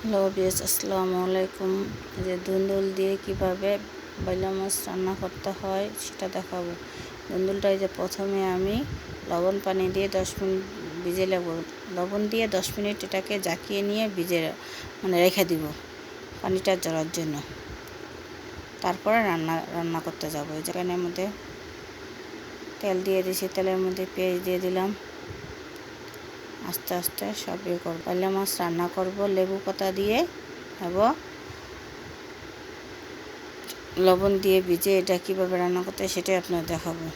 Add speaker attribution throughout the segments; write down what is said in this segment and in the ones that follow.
Speaker 1: Hello বিয়াস, আসসালামু আলাইকুম। এই যে দুন্দুল দিয়ে কিভাবে বাইলা মাছ রান্না করতে হয় সেটা দেখাবো। দুন্দুলটা এই যে প্রথমে আমি লবণ পানি দিয়ে 10 মিনিট ভিজে নেব। লবণ দিয়ে 10 মিনিট এটাকে জাকিয়ে নিয়ে ভিজে রেখে দিব পানিটা ঝরার জন্য। তারপরে রান্না করতে যাব। এই প্যানের মধ্যে তেল দিয়ে দিয়েছি, তেলের মধ্যে পেঁয়াজ দিয়ে দিলাম। আস্তে আস্তে সব করব। বাইলা মাছ রান্না করব লেবু পাতা দিয়ে এবং লবণ দিয়ে ভিজে। এটা কীভাবে রান্না করতে সেটাই আপনার দেখাবো।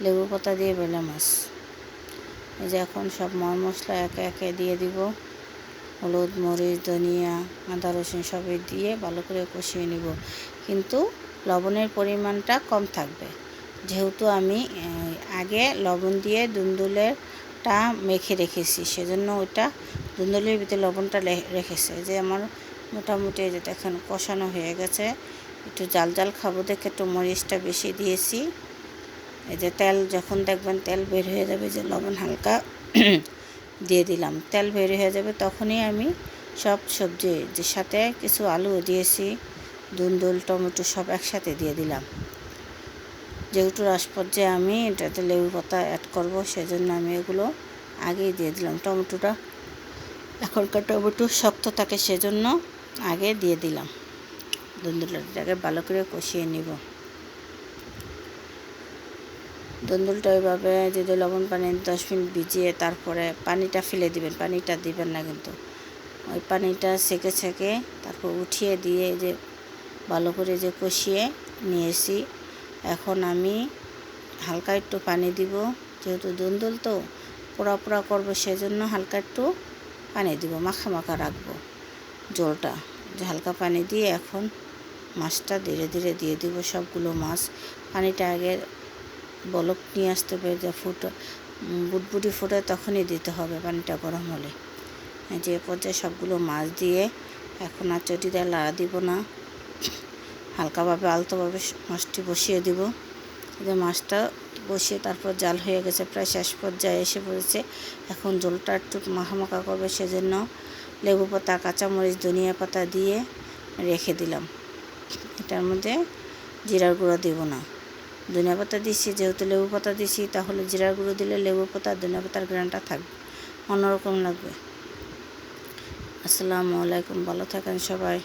Speaker 1: লেবু পাতা দিয়ে বাইলা মাছ। এই যে এখন সব মশলা একে একে দিয়ে দিব। হলুদ, মরিচ, ধনিয়া, আদা, রসুন সবই দিয়ে ভালো করে কষিয়ে নিব, কিন্তু লবণের পরিমাণটা কম থাকবে, যেহেতু আমি আগে লবণ দিয়ে দুন্দুলেরটা মেখে রেখেছি, সেজন্য ওইটা দুন্দুলের ভিতরে লবণটা রেখেছে। যে আমার মোটামুটি যে দেখেন কষানো হয়ে গেছে। একটু জাল জাল খাবো দেখে একটু মরিচটা বেশি দিয়েছি। এই যে তেল যখন দেখবেন তেল বের হয়ে যাবে, যে লবণ হালকা দিয়ে দিলাম, তেল বের হয়ে যাবে, তখনই আমি সব সবজি যে সাথে কিছু আলু দিয়েছি, দুন্দুল, টমেটো সব একসাথে দিয়ে দিলাম। যেহেতু রাস পর্যায়ে আমি এটাতে লেবু পাতা অ্যাড করব, সেজন্য আমি এগুলো আগেই দিয়ে দিলাম। টমেটোটা এখনকার টমেটো শক্ত থাকে, সেজন্য আগে দিয়ে দিলাম। দুন্দুলটাকে ভালো করে কষিয়ে নিব। দুন্দুলটা ওইভাবে যদি লবণ পানি 10 মিনিট ভিজিয়ে তারপরে পানিটা ফেলে দিবেন, পানিটা দিবেন না কিন্তু, ওই পানিটা ছেঁকে তারপর উঠিয়ে দিয়ে যে ভালো করে যে কষিয়ে নিয়েছি। এখন আমি হালকা একটু পানি দিব, যেহেতু দুন্দুল তো পোড়া পোড়া করবো, সেজন্য হালকা একটু পানি দিব, মাখা মাখা রাখবো জলটা। যে হালকা পানি দিয়ে এখন মাছটা ধীরে ধীরে দিয়ে দিব, সবগুলো মাছ। পানিটা আগে বলক নিয়ে আসতে হবে, যে বুটবুটি ফুটে তখনই দিতে হবে, পানিটা গরম হলে। যে পর্যায়ে সবগুলো মাছ দিয়ে এখন আর চটি দিয়ে লাড়া দিব না, হালকাভাবে আলতোভাবে মাছটি বসিয়ে দিব। যে মাছটা বসিয়ে তারপর জাল হয়ে গেছে, প্রায় শেষ পর্যায়ে এসে পড়েছে। এখন জলটা একটু মাখা করবে, সেজন্য লেবু পাতা, কাঁচামরিচ, ধনিয়া পাতা দিয়ে রেখে দিলাম। এটার মধ্যে জিরার গুঁড়ো দেব না, ধনিয়া পাতা দিচ্ছি, যেহেতু লেবু পাতা দিচ্ছি, তাহলে জিরার গুঁড়ো দিলে লেবু পাতা ধনিয়া পাতার গ্রানটা থাকবে, অন্যরকম লাগবে। আসসালামু আলাইকুম, ভালো থাকেন সবাই।